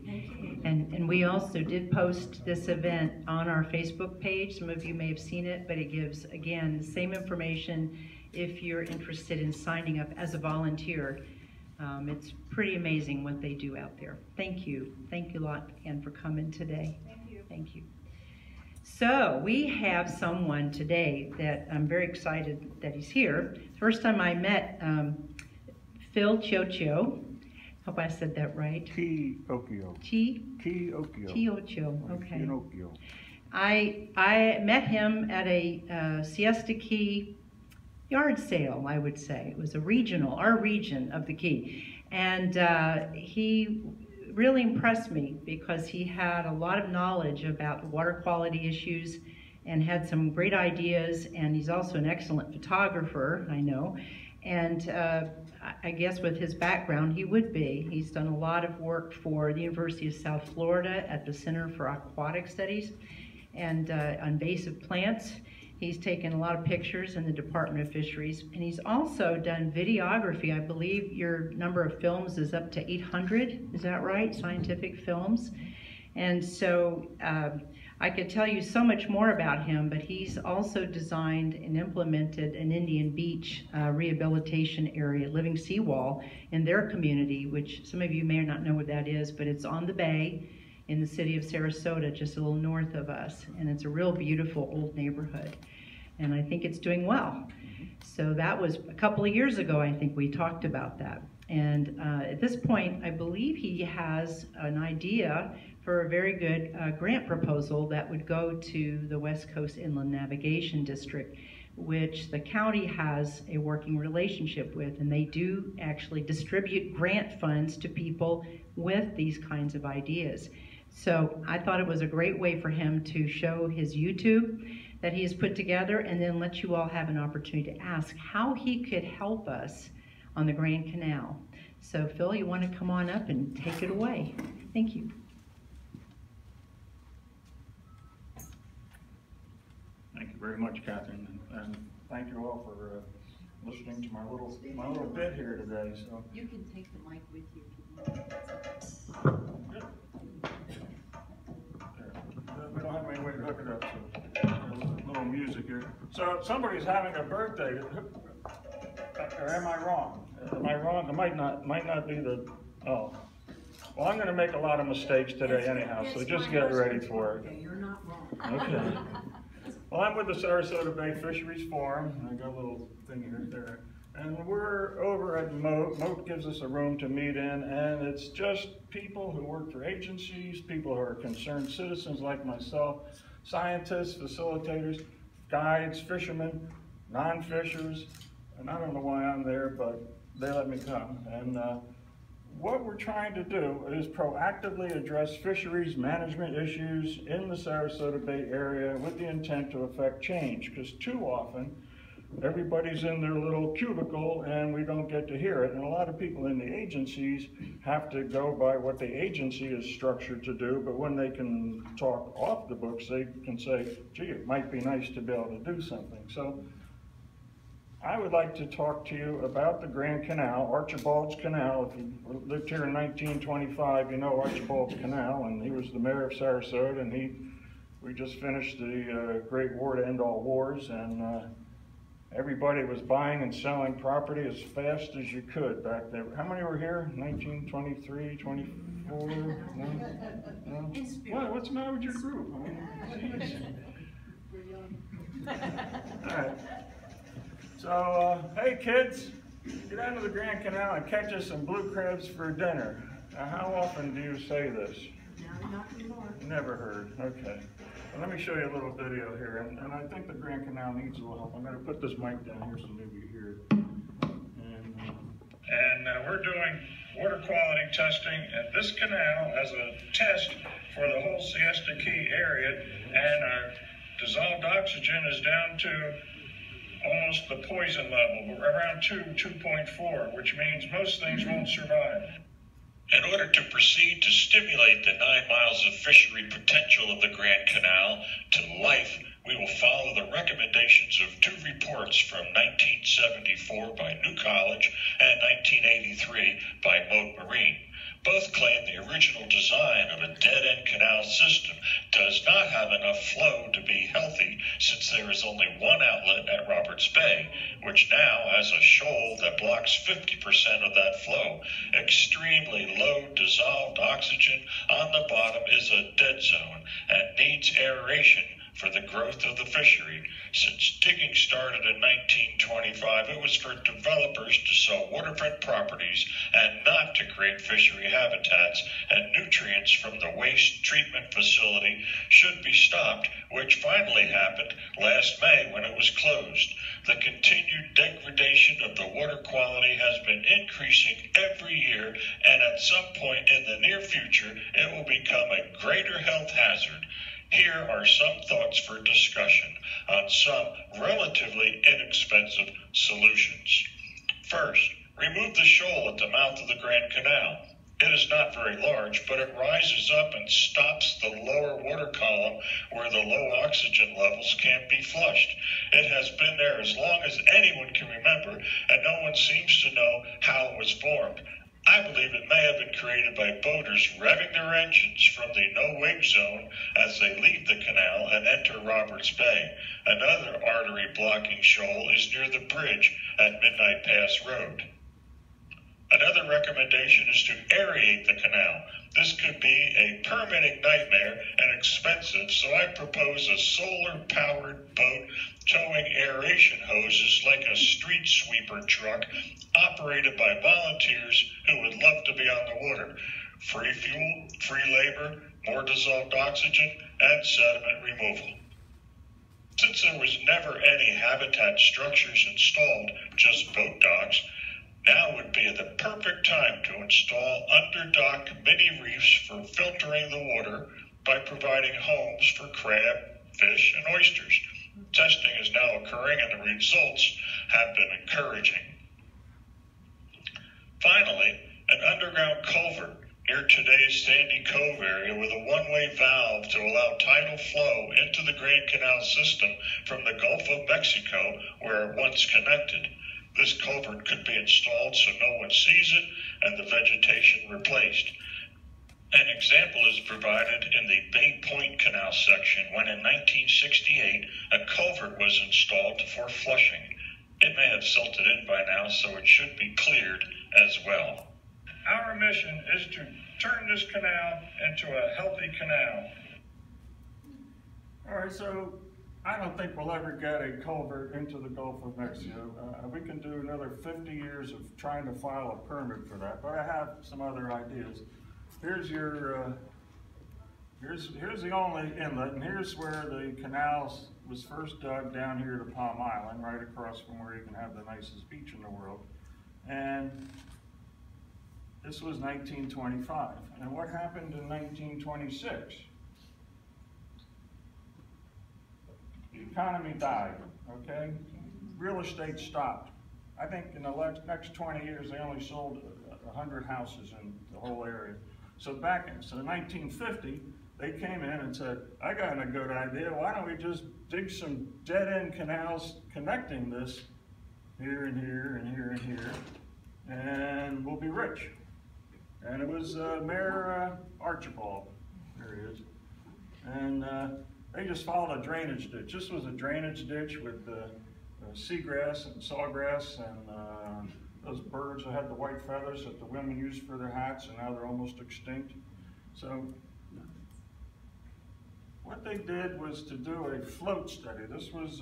you. And we also did post this event on our Facebook page. Some of you may have seen it, but it gives, again, the same information if you're interested in signing up as a volunteer. It's pretty amazing what they do out there. Thank you. Thank you a lot, Ann, for coming today. Thank you. Thank you. So we have someone today that I'm very excited that he's here. First time I met Phil Chiocho. Hope I said that right. Chiocho. Chiocho. Chiocho. Okay. Pinocchio. I met him at a Siesta Key yard sale, I would say. It was a regional, our region of the Key. And he really impressed me because he had a lot of knowledge about water quality issues and had some great ideas, and he's also an excellent photographer, I know. And I guess with his background, he would be. He's done a lot of work for the University of South Florida at the Center for Aquatic Studies and on invasive plants. He's taken a lot of pictures in the Department of Fisheries, and he's also done videography. I believe your number of films is up to 800, is that right? Scientific films. And so I could tell you so much more about him, but he's also designed and implemented an Indian Beach rehabilitation area, living seawall, in their community, which some of you may not know what that is, but it's on the bay in the city of Sarasota, just a little north of us. And it's a real beautiful old neighborhood. And I think it's doing well. So that was a couple of years ago, I think we talked about that. And at this point, I believe he has an idea for a very good grant proposal that would go to the West Coast Inland Navigation District, which the county has a working relationship with, and they do actually distribute grant funds to people with these kinds of ideas. So I thought it was a great way for him to show his YouTube that he has put together, and then let you all have an opportunity to ask how he could help us on the Grand Canal. So Phil, you want to come on up and take it away? Thank you. Thank you very much, Catherine, and thank you all for listening to my little bit here today. So you can take the mic with you. We don't have any way to hook it up, so a little music here. So somebody's having a birthday. Or am I wrong? Am I wrong? It might not be the. Oh. Well, I'm going to make a lot of mistakes today anyhow, so just get ready for it. You're not wrong. Okay. Well, I'm with the Sarasota Bay Fisheries Forum. I got a little thing here there. And we're over at Moat. Moat gives us a room to meet in, and it's just people who work for agencies, people who are concerned citizens like myself, scientists, facilitators, guides, fishermen, non-fishers, and I don't know why I'm there, but they let me come. And what we're trying to do is proactively address fisheries management issues in the Sarasota Bay area with the intent to affect change, because too often everybody's in their little cubicle and we don't get to hear it. And a lot of people in the agencies have to go by what the agency is structured to do, but when they can talk off the books, they can say, gee, it might be nice to be able to do something. So I would like to talk to you about the Grand Canal, Archibald's Canal. If you lived here in 1925, you know Archibald's Canal, and he was the mayor of Sarasota, and we just finished the Great War to end all wars, and everybody was buying and selling property as fast as you could back there. How many were here? 1923, 24? No? What? What's the matter with your group? I mean, all right. So, hey kids, get down to the Grand Canal and catch us some blue crabs for dinner. Now, how often do you say this? No, not anymore. Never heard. Okay. Well, let me show you a little video here, and I think the Grand Canal needs a little help. I'm going to put this mic down here so maybe you hear it. And we're doing water quality testing at this canal as a test for the whole Siesta Key area, and our dissolved oxygen is down to almost the poison level, around 2.4, which means most things won't survive. In order to proceed to stimulate the 9 miles of fishery potential of the Grand Canal to life, we will follow the recommendations of 2 reports from 1974 by New College and 1983 by Moat Marine. Both claim the original design of a dead-end canal system does not have enough flow to be healthy, since there is only one outlet at Roberts Bay, which now has a shoal that blocks 50% of that flow. Extremely low dissolved oxygen on the bottom is a dead zone and needs aeration for the growth of the fishery. Since digging started in 1925, it was for developers to sell waterfront properties and not to create fishery habitats, and nutrients from the waste treatment facility should be stopped, which finally happened last May when it was closed. The continued degradation of the water quality has been increasing every year, and at some point in the near future, it will become a greater health hazard. Here are some thoughts for discussion on some relatively inexpensive solutions. First, remove the shoal at the mouth of the Grand Canal. It is not very large, but it rises up and stops the lower water column where the low oxygen levels can't be flushed. It has been there as long as anyone can remember, and no one seems to know how it was formed. I believe it may have been created by boaters revving their engines from the no-wake zone as they leave the canal and enter Roberts Bay. Another artery-blocking shoal is near the bridge at Midnight Pass Road. Another recommendation is to aerate the canal. This could be a permitting nightmare and expensive, so I propose a solar-powered boat towing aeration hoses like a street sweeper truck operated by volunteers who would love to be on the water. Free fuel, free labor, more dissolved oxygen, and sediment removal. Since there was never any habitat structures installed, just boat docks, now would be the perfect time to install under-dock mini reefs for filtering the water by providing homes for crab, fish, and oysters. Testing is now occurring and the results have been encouraging. Finally, an underground culvert near today's Sandy Cove area with a one-way valve to allow tidal flow into the Grand Canal system from the Gulf of Mexico where it once connected. This culvert could be installed so no one sees it and the vegetation replaced. An example is provided in the Bay Point Canal section when in 1968 a culvert was installed for flushing. It may have silted in by now, so it should be cleared as well. Our mission is to turn this canal into a healthy canal. All right, so I don't think we'll ever get a culvert into the Gulf of Mexico. We can do another 50 years of trying to file a permit for that, but I have some other ideas. Here's your, here's the only inlet, and here's where the canal was first dug down here to Palm Island, right across from where you can have the nicest beach in the world. And this was 1925. And what happened in 1926? The economy died, okay? Real estate stopped. I think in the next 20 years, they only sold 100 houses in the whole area. So in 1950, they came in and said, I got a good idea. Why don't we just dig some dead-end canals connecting this here and here and here and here, and we'll be rich. And it was Mayor Archibald, there he is. And they just followed a drainage ditch. This was a drainage ditch with seagrass and sawgrass and those birds that had the white feathers that the women used for their hats, and now they're almost extinct. So what they did was to do a float study. This was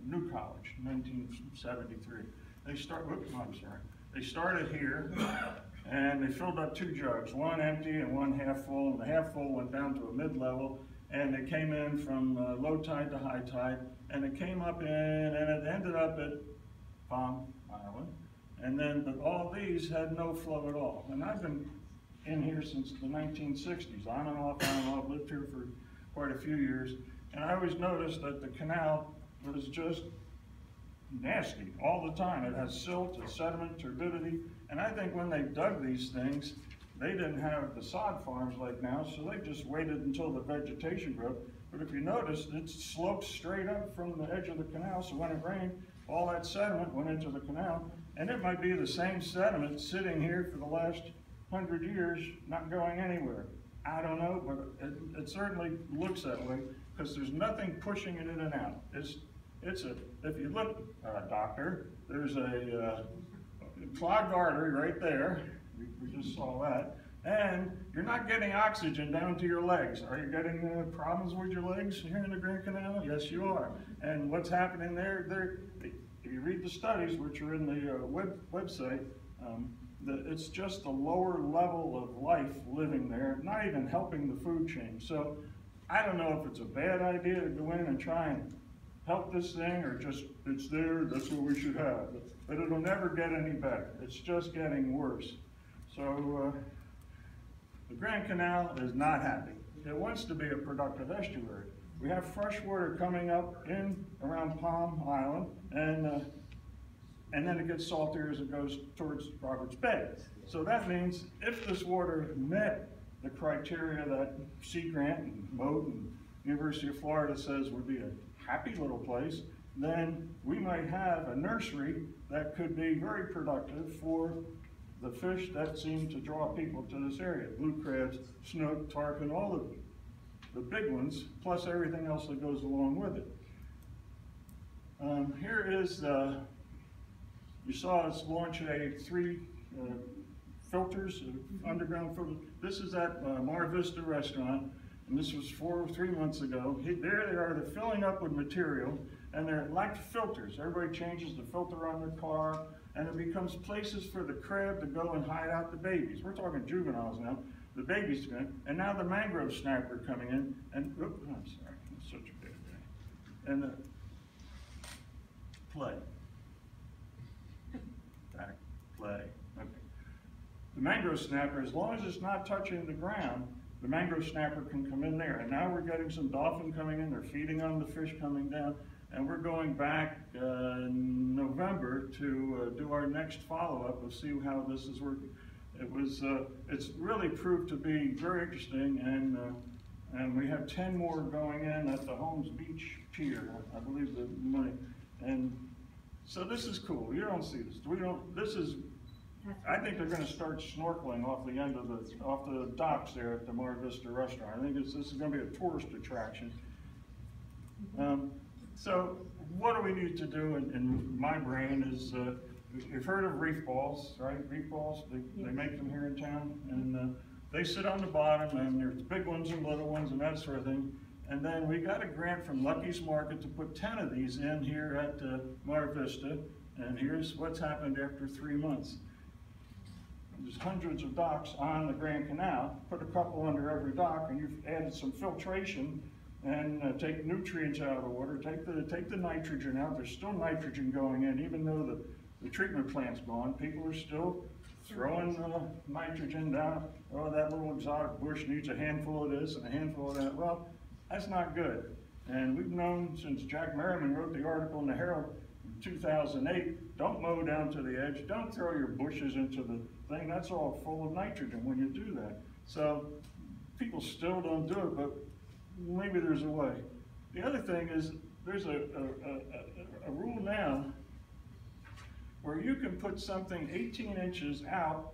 New College, 1973. They started here, and they filled up two jugs, one empty and one half full, and the half full went down to a mid-level, and it came in from low tide to high tide, and it came up in, and it ended up at Palm Island, and then all these had no flow at all. And I've been in here since the 1960s, on and off, lived here for quite a few years, and I always noticed that the canal was just nasty all the time. It has silt, it's sediment, turbidity, and I think when they dug these things, they didn't have the sod farms like now, so they just waited until the vegetation grew. But if you notice, it slopes straight up from the edge of the canal, so when it rained, all that sediment went into the canal, And it might be the same sediment sitting here for the last 100 years, not going anywhere. I don't know, but it certainly looks that way because there's nothing pushing it in and out. If you look, doctor, there's a clogged artery right there. We just saw that. And you're not getting oxygen down to your legs. Are you getting problems with your legs here in the Grand Canal? Yes, you are. And what's happening there, if you read the studies, which are in the website, it's just a lower level of life living there, not even helping the food chain. So I don't know if it's a bad idea to go in and try and help this thing, or just it's there, that's what we should have. But it'll never get any better. It's just getting worse. So the Grand Canal is not happy. It wants to be a productive estuary. We have fresh water coming up in around Palm Island, and then it gets saltier as it goes towards Roberts Bay. So that means if this water met the criteria that Sea Grant and Mote and University of Florida says would be a happy little place, then we might have a nursery that could be very productive for the fish that seem to draw people to this area. Blue crabs, snook, tarpon, all of the big ones, plus everything else that goes along with it. Here is, you saw us launch three filters, underground filters. This is at Mar Vista Restaurant, and this was 3 months ago. There they are, they're filling up with material, and they're like filters. Everybody changes the filter on their car, and it becomes places for the crab to go and hide out the babies. We're talking juveniles now. The babies come in, and now the mangrove snapper coming in, and, oops, I'm sorry, that's such a big thing. And play. Back, play, okay. The mangrove snapper, as long as it's not touching the ground, the mangrove snapper can come in there. And now we're getting some dolphin coming in, they're feeding on the fish coming down, and we're going back in November to do our next follow-up and see how this is working. It's really proved to be very interesting, and we have 10 more going in at the Holmes Beach Pier, I believe the money. And so this is cool. You don't see this. I think they're going to start snorkeling off the end of off the docks there at the Mar Vista Restaurant. I think this is going to be a tourist attraction. So what do we need to do in my brain is, you've heard of reef balls, right? Reef balls, they make them here in town, and they sit on the bottom, and there's big ones and little ones and that sort of thing. And then we got a grant from Lucky's Market to put 10 of these in here at Mar Vista, and here's what's happened after 3 months. There's hundreds of docks on the Grand Canal, put a couple under every dock, and you've added some filtration and take nutrients out of the water, take the nitrogen out. There's still nitrogen going in, even though the treatment plant's gone. People are still throwing nitrogen down. Oh, that little exotic bush needs a handful of this and a handful of that. Well, that's not good. And we've known since Jack Merriman wrote the article in the Herald in 2008, don't mow down to the edge, don't throw your bushes into the thing. That's all full of nitrogen when you do that. So people still don't do it, but maybe there's a way. The other thing is there's a rule now where you can put something 18 inches out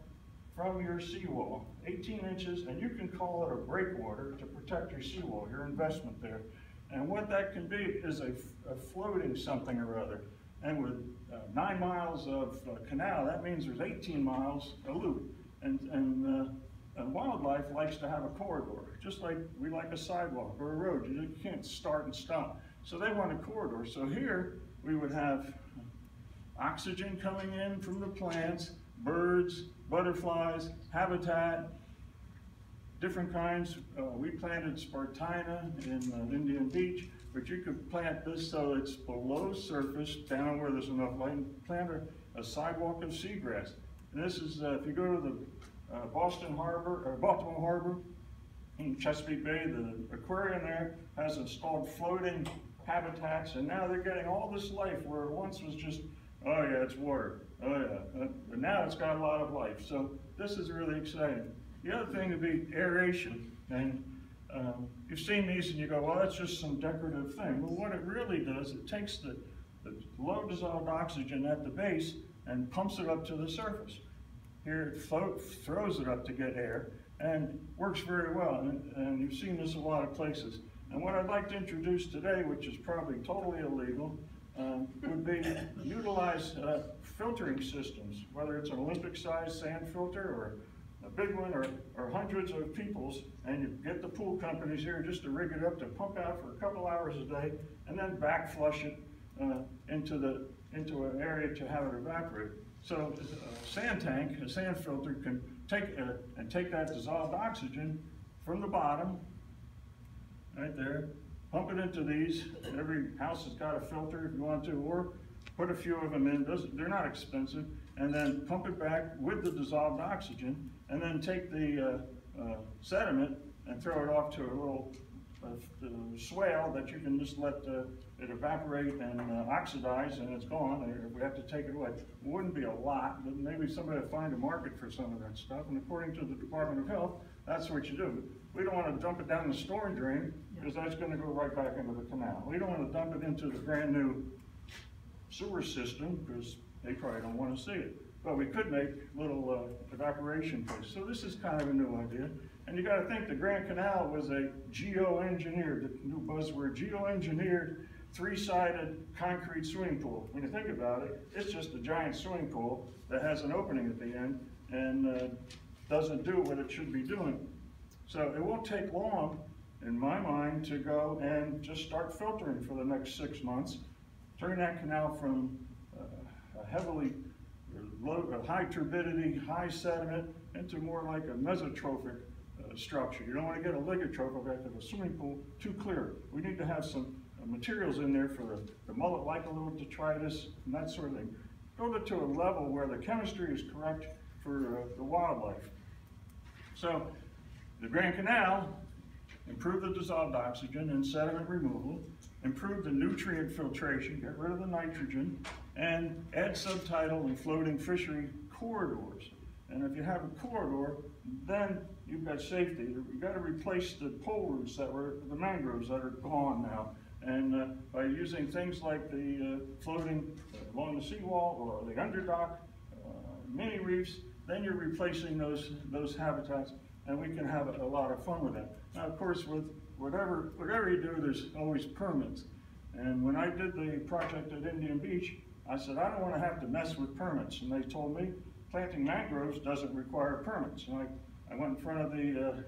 from your seawall, 18 inches, and you can call it a breakwater to protect your seawall, your investment there. And what that can be is a floating something or other. And with 9 miles of canal, that means there's 18 miles a loop. And wildlife likes to have a corridor, just like we like a sidewalk or a road. You can't start and stop. So they want a corridor. So here we would have oxygen coming in from the plants, birds, butterflies, habitat, different kinds. We planted Spartina in Indian Beach, but you could plant this so it's below surface, down where there's enough light, and plant a sidewalk of seagrass. And this is, if you go to the Baltimore Harbor in Chesapeake Bay, the aquarium there has installed floating habitats, and now they're getting all this life where it once was just, oh yeah, it's water, oh yeah, but now it's got a lot of life. So this is really exciting. The other thing would be aeration, and you've seen these and you go, well, that's just some decorative thing. Well, what it really does, it takes the low dissolved oxygen at the base and pumps it up to the surface. Here it throws it up to get air, and works very well, and you've seen this a lot of places. And what I'd like to introduce today, which is probably totally illegal, would be utilize filtering systems, whether it's an Olympic-sized sand filter or a big one, or hundreds of people's, and you get the pool companies here just to rig it up to pump out for a couple hours a day, and then back flush it into an area to have it evaporate. So a sand tank, a sand filter, can take that dissolved oxygen from the bottom, right there, pump it into these. Every house has got a filter if you want to, or put a few of them in. They're not expensive. And then pump it back with the dissolved oxygen, and then take the sediment and throw it off to a little swale that you can just let it evaporate and oxidize, and it's gone. Or we have to take it away. It wouldn't be a lot, but maybe somebody will find a market for some of that stuff. And according to the Department of Health, that's what you do. We don't want to dump it down the storm drain, because that's going to go right back into the canal. We don't want to dump it into the brand new sewer system, because they probably don't want to see it. But we could make little evaporation places. So this is kind of a new idea. And you got to think the Grand Canal was a geoengineered, the new buzzword, geoengineered, three-sided concrete swimming pool. When you think about it, it's just a giant swimming pool that has an opening at the end and doesn't do what it should be doing. So it won't take long, in my mind, to go and just start filtering for the next 6 months. Turn that canal from a heavily high turbidity, high sediment, into more like a mesotrophic structure. You don't want to get a ligotrophic back to the swimming pool, too clear. We need to have some materials in there for the mullet, like a little detritus, and that sort of thing. Go to a level where the chemistry is correct for the wildlife. So the Grand Canal improved the dissolved oxygen and sediment removal, improve the nutrient filtration, get rid of the nitrogen, and add subtidal and floating fishery corridors. And if you have a corridor, then you've got safety. You've got to replace the pole roots that were, the mangroves that are gone now. And by using things like the floating along the seawall or the underdock, mini reefs, then you're replacing those habitats, and we can have a lot of fun with that. Now, of course, with whatever you do, there's always permits. And when I did the project at Indian Beach, I said, I don't want to have to mess with permits. And they told me planting mangroves doesn't require permits. And I went in front of the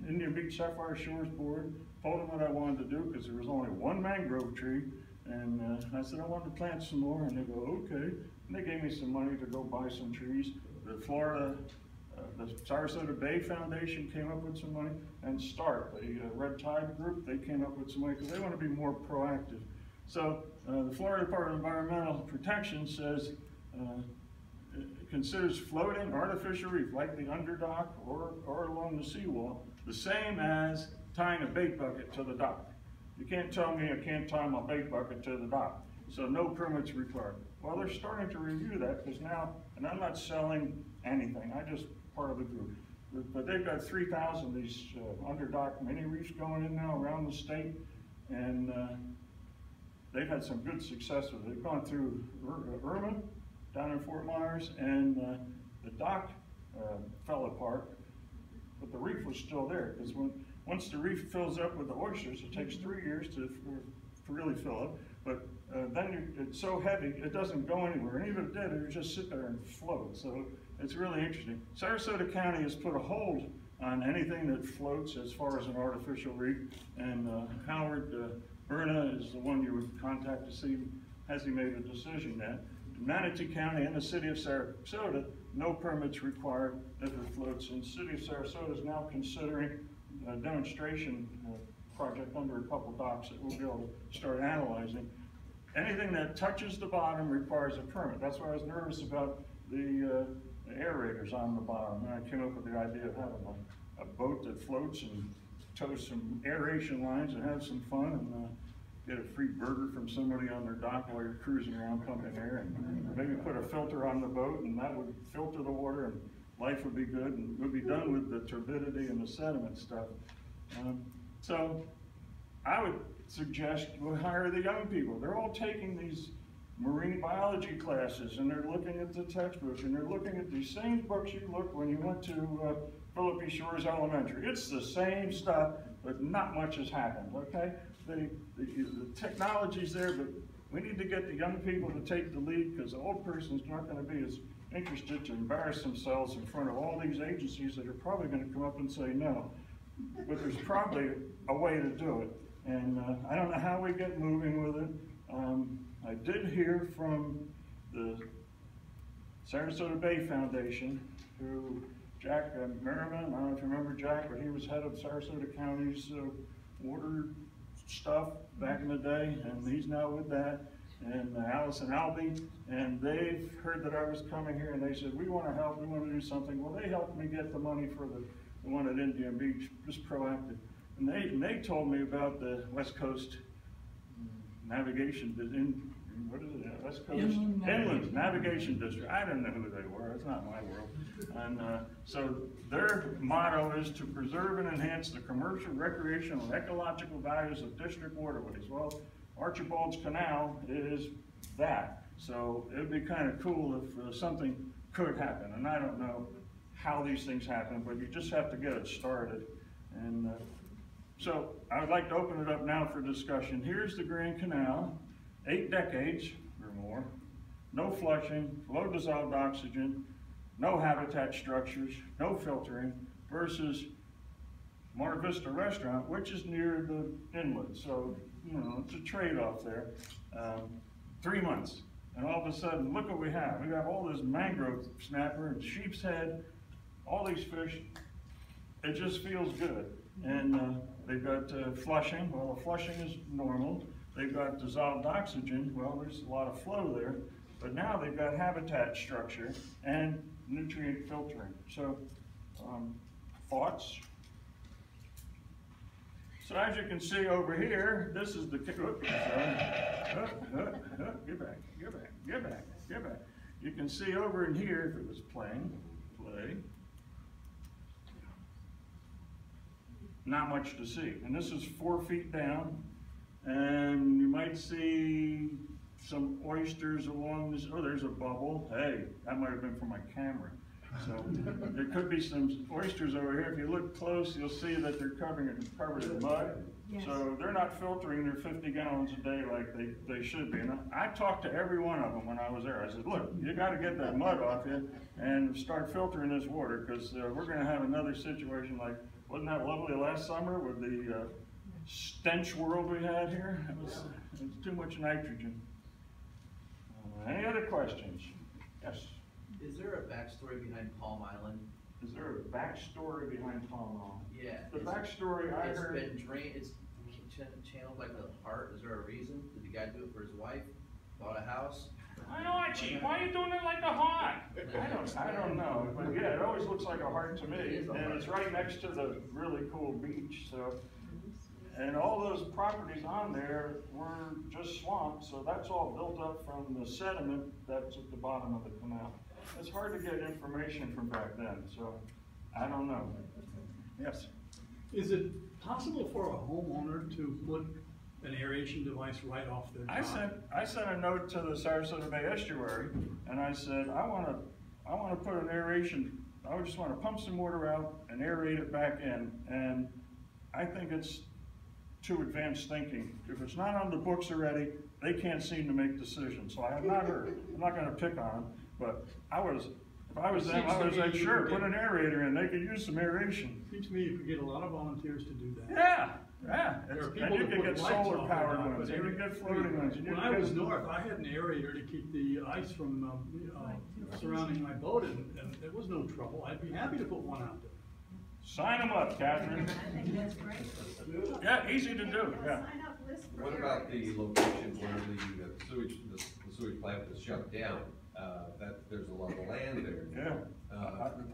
Indian Beach Sapphire Shores Board, told them what I wanted to do, because there was only one mangrove tree. And I said, I wanted to plant some more. And they go, okay. And they gave me some money to go buy some trees. The Sarasota Bay Foundation came up with some money, and START, the Red Tide group, they came up with some money because they want to be more proactive. So the Florida Department of Environmental Protection says it considers floating artificial reef like the underdock or along the seawall the same as tying a bait bucket to the dock. You can't tell me I can't tie my bait bucket to the dock. So no permits required. Well, they're starting to review that because now, and I'm not selling anything, I just part of the group. But they've got 3,000 of these underdock mini reefs going in now around the state, and they've had some good success with it. They've gone through Irma down in Fort Myers, and the dock fell apart, but the reef was still there, because once the reef fills up with the oysters, it takes 3 years to really fill up, but then it's so heavy, it doesn't go anywhere, and even if it did, it would just sit there and float. So it's really interesting. Sarasota County has put a hold on anything that floats as far as an artificial reef, and Howard Berna is the one you would contact to see, has he made a decision yet. Manatee County and the city of Sarasota, no permits required if it floats, and the city of Sarasota is now considering a demonstration project under a couple docks that we'll be able to start analyzing. Anything that touches the bottom requires a permit. That's why I was nervous about the aerators on the bottom. And I came up with the idea of having a boat that floats and tows some aeration lines and have some fun and get a free burger from somebody on their dock while you're cruising around pumping air, and maybe put a filter on the boat, and that would filter the water, and life would be good, and we'd be done with the turbidity and the sediment stuff. So I would suggest we hire the young people. They're all taking these marine biology classes, and they're looking at the textbooks, and they're looking at the same books you looked when you went to Philippi Shores Elementary. It's the same stuff, but not much has happened, okay? The technology's there, but we need to get the young people to take the lead, because the old person's not going to be as interested to embarrass themselves in front of all these agencies that are probably going to come up and say no. But there's probably a way to do it, and I don't know how we get moving with it. I did hear from the Sarasota Bay Foundation, who Jack Merriman, I don't know if you remember Jack, but he was head of Sarasota County's water stuff back in the day, and he's now with that, and Allison Albee, and they've heard that I was coming here, and they said, we want to help, we want to do something. Well, they helped me get the money for the one at Indian Beach, just proactive. And they told me about the West Coast Navigation, what is it, West Coast? Inland Navigation District. I didn't know who they were, it's not my world. And so their motto is to preserve and enhance the commercial, recreational, and ecological values of district waterways. Well, Archibald's Canal is that. So it'd be kind of cool if something could happen. And I don't know how these things happen, but you just have to get it started. And so I would like to open it up now for discussion. Here's the Grand Canal, 8 decades or more, no flushing, low dissolved oxygen, no habitat structures, no filtering, versus Mar Vista Restaurant, which is near the inlet. So, you know, it's a trade-off there. 3 months, and all of a sudden, look what we have. We have all this mangrove snapper and sheep's head, all these fish. It just feels good. And they've got flushing. Well, the flushing is normal. They've got dissolved oxygen. Well, there's a lot of flow there. But now they've got habitat structure and nutrient filtering. So, thoughts? So as you can see over here, this is the, get back. You can see over in here, if it was playing, not much to see. And this is 4 feet down, and you might see some oysters along this. Oh, there's a bubble. Hey, that might have been from my camera. So there could be some oysters over here. If you look close, you'll see that they're covered in mud. Yes. So they're not filtering their 50 gallons a day like they should be. And I talked to every one of them when I was there. I said, look, you got to get that mud off you and start filtering this water, because we're going to have another situation like, wasn't that lovely last summer with the stench world we had here? It was too much nitrogen. Any other questions? Yes. Is there a backstory behind Palm Island? Is there a backstory behind Palm Island? Yeah. The backstory I heard. It's been drained, it's channeled like a heart. Is there a reason? Did the guy do it for his wife? Bought a house? I know, Archie, why are you doing it like a heart? I don't know, but yeah, it always looks like a heart to me. And it's right next to the really cool beach, so. And all those properties on there were just swamps, so that's all built up from the sediment that's at the bottom of the canal. It's hard to get information from back then, so I don't know. Yes? Is it possible for a homeowner to put an aeration device right off their dock? I sent a note to the Sarasota Bay Estuary, and I said, I want to put an aeration, I just want to pump some water out and aerate it back in, and I think it's too advanced thinking. If it's not on the books already, they can't seem to make decisions. So I have not heard. I'm not going to pick on them, but if I was them, I would say, sure, put an aerator in. They could use some aeration. Seems to me you could get a lot of volunteers to do that. Yeah. And you could get solar powered ones. You could get floating ones. When I was north, I had an aerator to keep the ice from surrounding my boat, and there was no trouble. I'd be happy to put one out there. Sign them up, Catherine. I think that's great. Yeah, easy to do. Yeah. What about the location where the sewage plant was shut down? That there's a lot of land there. Yeah.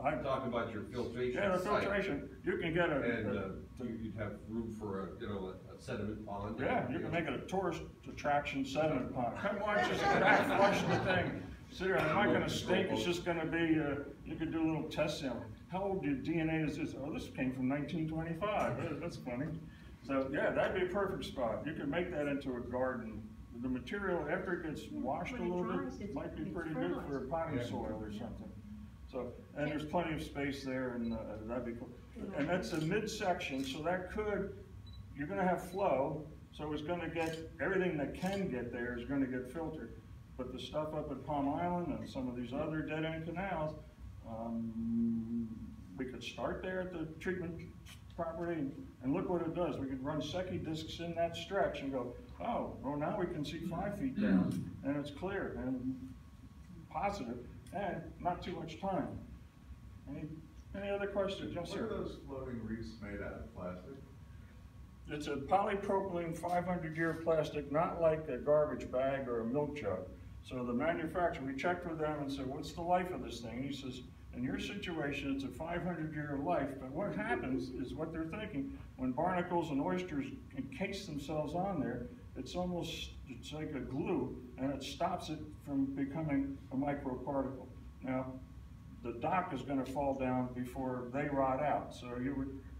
I'm talking about your filtration. Yeah, the filtration. You can get you'd have room for a sediment pond. Yeah, you can make it a tourist attraction sediment pond. Come watch us back flush the thing. See, it's not going to stink. It's just going to be. You could do a little test sample. How old your DNA is this? Oh, this came from 1925. That's funny. So yeah, that'd be a perfect spot. You could make that into a garden the material, after it gets washed a When it little dries, bit, it's- might be it's pretty good for fertilized. potting Yeah. soil or something. So, and there's plenty of space there, and that'd be cool. And that's a midsection, so that could, you're gonna have flow, so it's gonna get, everything that can get there is gonna get filtered. But the stuff up at Palm Island and some of these other dead-end canals, we could start there at the treatment property, and look what it does. We could run Secchi discs in that stretch and go, oh, well, now we can see 5 feet down, and it's clear and positive, and not too much time. Any other questions? Yes, What are sir. those floating reefs made out of, plastic? It's a polypropylene 500-year plastic, not like a garbage bag or a milk jug. So the manufacturer, we checked with them and said, what's the life of this thing? And he says, in your situation, it's a 500-year life, but what happens is what they're thinking, when barnacles and oysters encase themselves on there, it's like a glue, and it stops it from becoming a microparticle. Now, the dock is gonna fall down before they rot out, so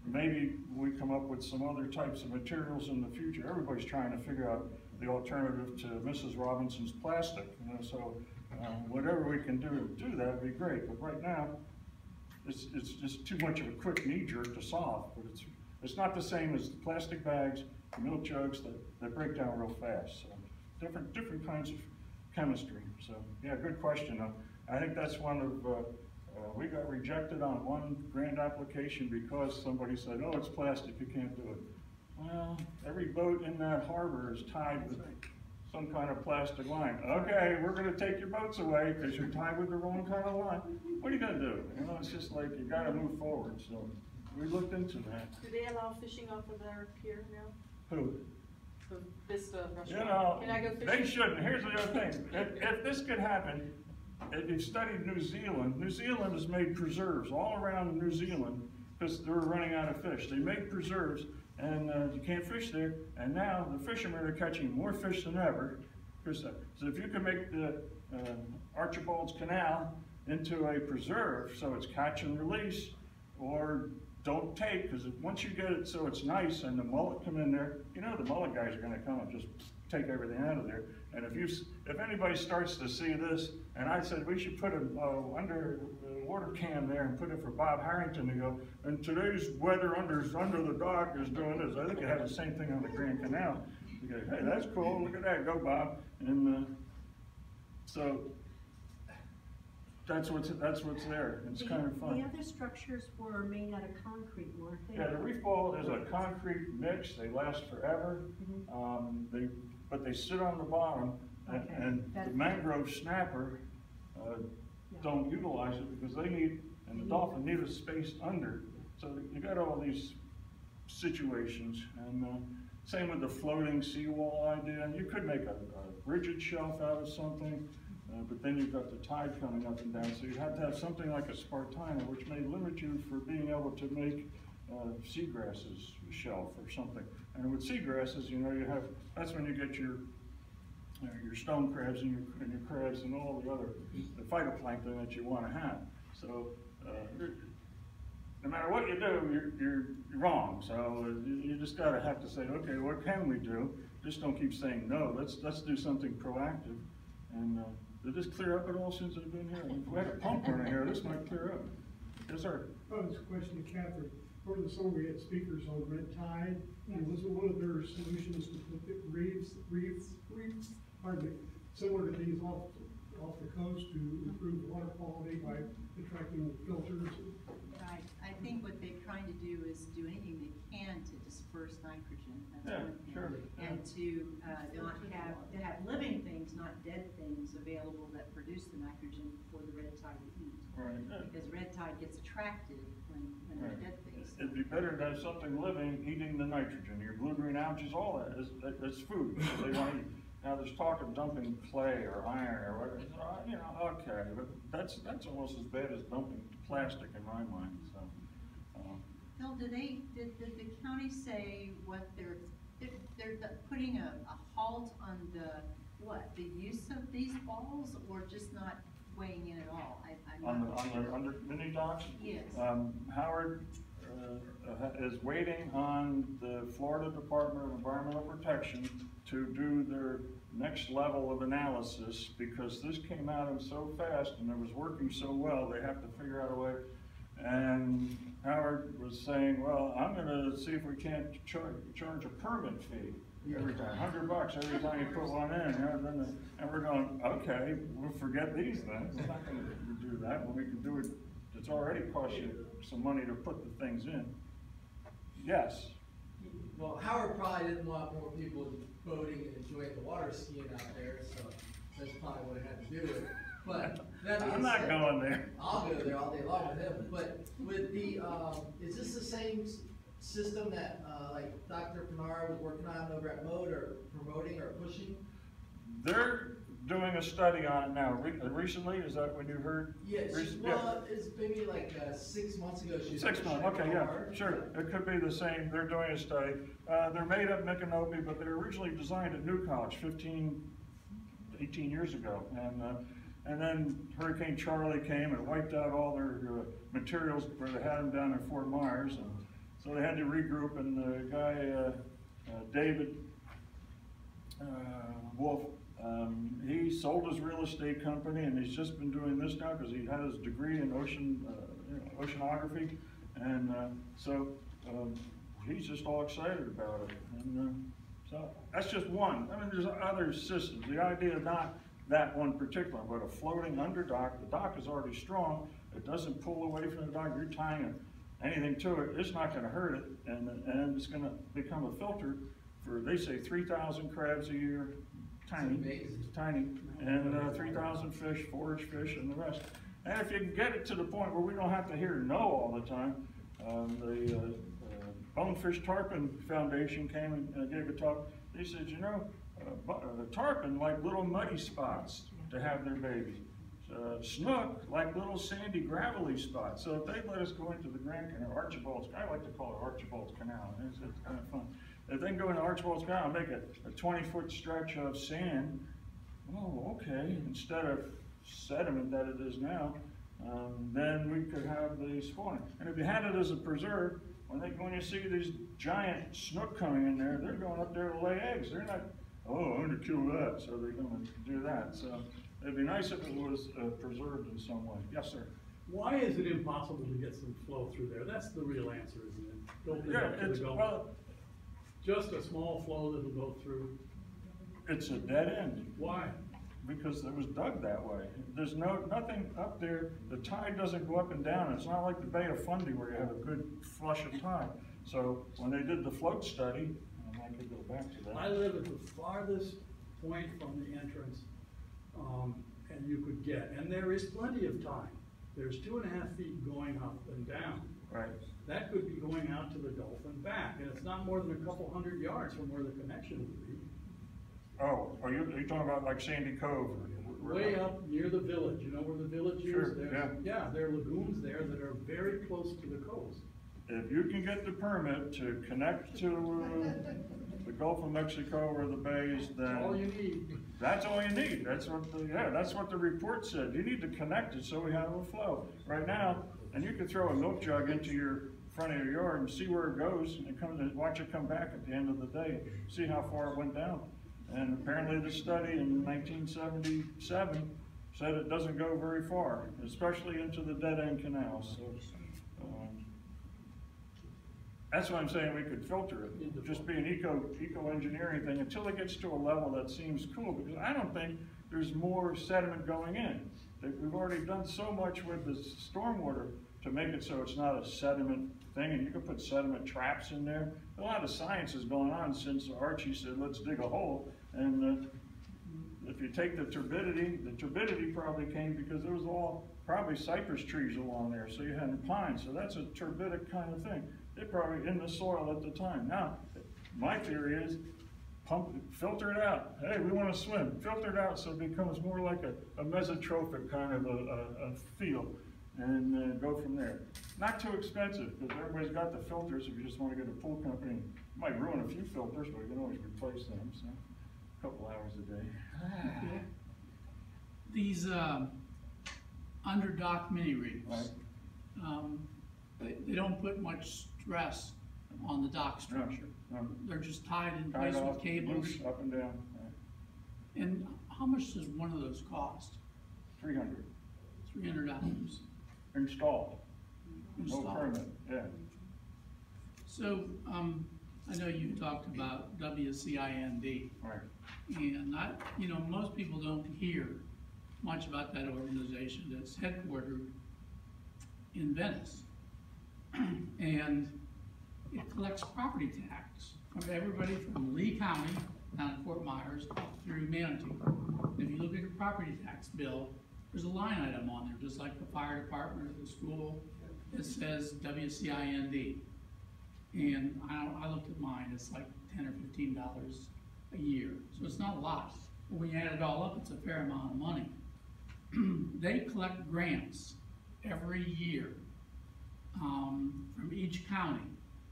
maybe we come up with some other types of materials in the future. Everybody's trying to figure out the alternative to Mrs. Robinson's plastic, so whatever we can do to do that would be great. But right now, it's just too much of a quick knee jerk to solve. But it's not the same as the plastic bags, the milk jugs that break down real fast. So different kinds of chemistry. So yeah, good question. I think that's one of we got rejected on one grant application because somebody said, oh, it's plastic, you can't do it. Well, every boat in that harbor is tied with some kind of plastic line. Okay, we're gonna take your boats away because you're tied with the wrong kind of line. What are you gonna do? You know, it's just like, you gotta move forward. So we looked into that. Do they allow fishing off of their pier now? Who? The Vista You restaurant? know, Can I go fishing? they shouldn't. Here's the other thing. If this could happen, if you've studied New Zealand has made preserves all around New Zealand because they were running out of fish. They made preserves, and you can't fish there, and now the fishermen are catching more fish than ever. So if you can make the Archibald's Canal into a preserve, so it's catch and release, or don't take, because once you get it so it's nice and the mullet come in there, you know the mullet guys are gonna come and just take everything out of there. And if anybody starts to see this, and I said we should put a water can there and put it for Bob Harrington to go, and today's weather under the dock is doing this. I think you have the same thing on the Grand Canal. You go, hey, that's cool, look at that, go Bob. And so that's what's there. It's kind of fun. The other structures were made out of concrete, weren't they? Yeah, the reef ball is a concrete mix. They last forever. But they sit on the bottom, and the mangrove snapper don't utilize it because they need, and the dolphin need a space under. So you got all these situations, and same with the floating seawall idea. You could make a rigid shelf out of something, but then you've got the tide coming up and down. So you have to have something like a Spartina, which may limit you for being able to make seagrasses shelf or something. And with seagrasses, you know, that's when you get your stone crabs and your crabs and all the phytoplankton that you want to have. So no matter what you do, you're wrong. So you just gotta have to say, okay, what can we do? Just don't keep saying no. Let's do something proactive. And did this clear up at all since I've been here? If we had a pump running here, this might clear up. Yes, sir. Oh, this question to Catherine. Over the summer, we had speakers on red tide, and wasn't one of their solutions to put the reefs, pardon me, similar to these off the coast to improve water quality by attracting filters? Right. I think what they're trying to do is do anything they can to disperse nitrogen. That's one thing. Sure. And to not have living things, not dead things, available that produce the nitrogen for the red tide to eat. Right. Because red tide gets attracted when there's dead things. It'd be better to have something living eating the nitrogen. Your blue-green algae, all that's food. So they want to eat. Now there's talk of dumping clay or iron or whatever. You know, okay, but that's almost as bad as dumping plastic in my mind. So. Phil, did the county say what they're putting a halt on the use of these balls, or just not weighing in at all? On the under mini docks? Yes. Howard is waiting on the Florida Department of Environmental Protection to do their next level of analysis, because this came out so fast and it was working so well, they have to figure out a way. And Howard was saying, well, I'm gonna see if we can't charge a permit fee every time, $100 every time you put one in, you know, and we're going, okay, we'll forget these things, we're not gonna do that, when we can do it, it's already cost you some money to put the things in. Yes? Well, Howard probably didn't want more people boating and enjoying the water skiing out there, so that's probably what it had to do with it. But that being I'm not said, going there. I'll go there all day long with him. But with the, is this the same system that like Dr. Pinar was working on over at Mode, or promoting or pushing? They're doing a study on it now. Recently, is that when you heard? Yes. Well, it's maybe like 6 months ago. 6 months, okay, yeah, sure. It could be the same. They're doing a study. They're made at Micanopy, but they were originally designed at New College 18 years ago. And then Hurricane Charlie came and wiped out all their materials where they had them down in Fort Myers. And so they had to regroup, and the guy, David Wolf, he sold his real estate company, and he's just been doing this now because he had his degree in oceanography. And so he's just all excited about it. And so that's just one. I mean, there's other systems. The idea of not that one particular, but a floating under dock. The dock is already strong. It doesn't pull away from the dock. You're tying anything to it. It's not going to hurt it, and it's going to become a filter for, they say, 3,000 crabs a year, tiny, and 3,000 fish, forage fish, and the rest. And if you can get it to the point where we don't have to hear no all the time, the Bonefish Tarpon Foundation came and gave a talk. They said, you know, tarpon like little muddy spots to have their baby. Snook like little sandy gravelly spots. So if they let us go into the Grand Canal, Archibald's, I like to call it Archibald's Canal, it's kind of fun. If they can go into Archibald's Canal and make a 20-foot stretch of sand, oh, okay, instead of sediment that it is now, then we could have the spawning. And if you had it as a preserve, when you see these giant snook coming in there, they're going up there to lay eggs. They're not, oh, I'm going to kill that, so they're going to do that. So it'd be nice if it was preserved in some way. Yes, sir. Why is it impossible to get some flow through there? That's the real answer, isn't it? Open up to the Gulf. Well, just a small flow that'll go through. It's a dead end. Why? Because it was dug that way. There's nothing up there. The tide doesn't go up and down. It's not like the Bay of Fundy where you have a good flush of tide. So when they did the float study, and I could go back to that. I live at the farthest point from the entrance, and you could get, and there is plenty of tide. There's 2.5 feet going up and down. Right. That could be going out to the Gulf and back, and it's not more than a couple hundred yards from where the connection would be. Oh, are you talking about like Sandy Cove? Way up near the village, you know where the village is? Sure, Yeah, there are lagoons there that are very close to the coast. If you can get the permit to connect to the Gulf of Mexico or the bays, then That's all you need. That's all you need. That's what the report said. You need to connect it so we have a flow. Right now, and you could throw a milk jug into your front of your yard and see where it goes, and watch it come back at the end of the day, see how far it went down. And apparently the study in 1977 said it doesn't go very far, especially into the dead-end canals. So, that's why I'm saying we could filter it, just be an eco-engineering thing until it gets to a level that seems cool, because I don't think there's more sediment going in. We've already done so much with the stormwater to make it so it's not a sediment thing, and you can put sediment traps in there. A lot of science has gone on since Archie said, let's dig a hole. And if you take the turbidity probably came because there was all probably cypress trees along there, so you had pines, so that's a turbidic kind of thing. They're probably in the soil at the time. Now, my theory is, filter it out. Hey, we want to swim. Filter it out so it becomes more like a mesotrophic kind of a feel, and go from there. Not too expensive, because everybody's got the filters. If you just want to get a pool company, you might ruin a few filters, but you can always replace them. So, a couple hours a day. These under dock mini reefs, right. they don't put much dress on the dock structure. No. They're just tied in Tied place off, with cables. loose, up and down, right. And how much does one of those cost? $300 $300 installed. No installed. permit, yeah. So, I know you talked about WCIND, Right. and most people don't hear much about that organization that's headquartered in Venice. And it collects property tax from everybody from Lee County down in Fort Myers up through Manatee. If you look at your property tax bill, there's a line item on there, just like the fire department or the school. It says WCIND. And I looked at mine, it's like $10 or $15 a year. So it's not a lot. But when you add it all up, it's a fair amount of money. They collect grants every year from each county.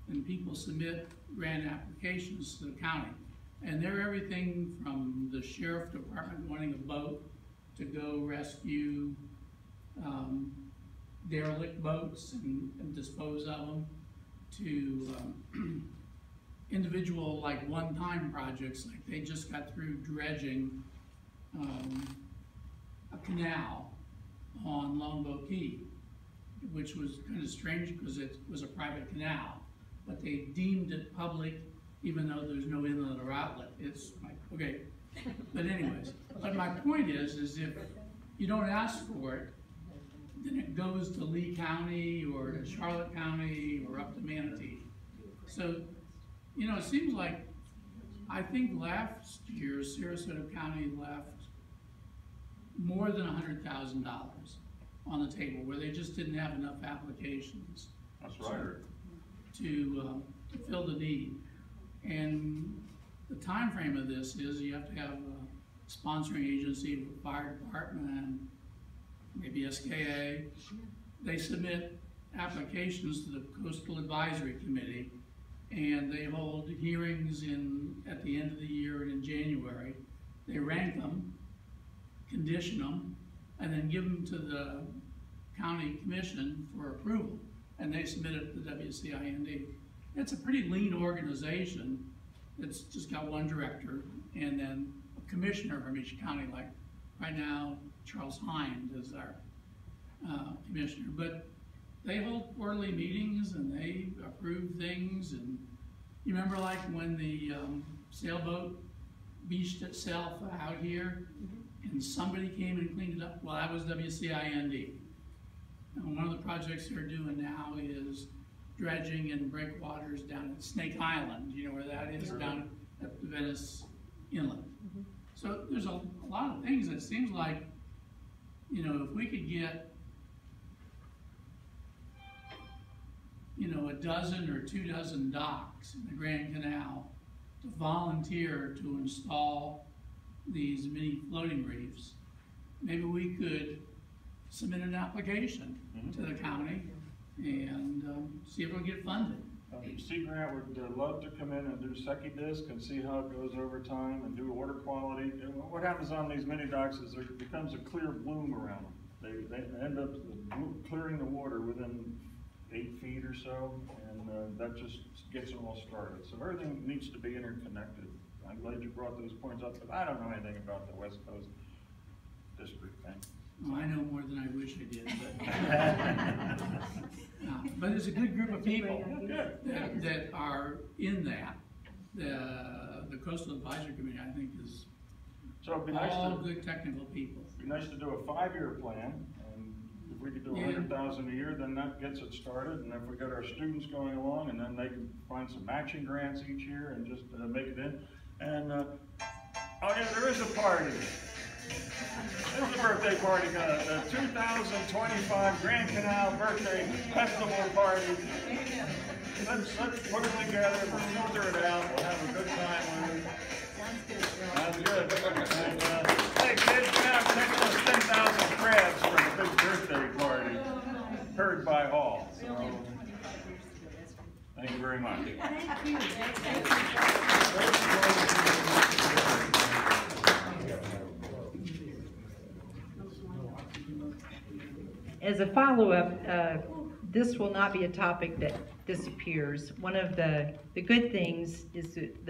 And people submit grant applications to the county. And they're everything from the sheriff department wanting a boat to go rescue derelict boats and dispose of them, to individual, like, one-time projects. Like, they just got through dredging a canal on Longboat Key, which was kind of strange because it was a private canal, but they deemed it public even though there's no inlet or outlet. It's like, okay. But anyways, but my point is if you don't ask for it, then it goes to Lee County or to Charlotte County or up to Manatee. So, it seems like, I think last year, Sarasota County left more than $100,000 on the table, where they just didn't have enough applications. That's right. To fill the need. And the time frame of this is you have to have a sponsoring agency, fire department, and maybe SKA. They submit applications to the Coastal Advisory Committee, and they hold hearings at the end of the year and in January. They rank them, condition them, and then give them to the county commission for approval, and they submit it to the WCIND. It's a pretty lean organization. It's just got one director and then a commissioner from each county. Like right now, Charles Hind is our commissioner, but they hold quarterly meetings and they approve things. And you remember, like, when the sailboat beached itself out here and somebody came and cleaned it up? Well, that was WCIND. And one of the projects they're doing now is dredging in breakwaters down at Snake Island. You know where that is? Down at the Venice Inlet. So there's a lot of things that seems like, if we could get, a dozen or 2 dozen docks in the Grand Canal to volunteer to install these mini floating reefs, maybe we could submit an application to the county and see if we'll get funded. Sea Grant would love to come in and do Secchi Disc and see how it goes over time and do water quality. And what happens on these mini docks is there becomes a clear bloom around them. They end up clearing the water within 8 feet or so, and that just gets them all started. So everything needs to be interconnected. I'm glad you brought those points up, because I don't know anything about the West Coast District thing. Well, I know more than I wish I did, but there's a good group of people that are in that. The Coastal Advisory Committee, I think, is so it'd be nice all good technical people. It'd be nice to do a 5-year plan, and if we could do $100,000 a year, then that gets it started. And if we get our students going along, and then they can find some matching grants each year and just make it in. And oh yeah, there is a party. There's a birthday party, the 2025 Grand Canal Birthday Festival Party. Let's put it together, we'll filter it out, we'll have a good time with it. Sounds good. And, hey kids, now take those 10,000 crabs for the big birthday party, heard by all. So, thank you very much. Thank you. As a follow-up, this will not be a topic that disappears. One of the good things is that the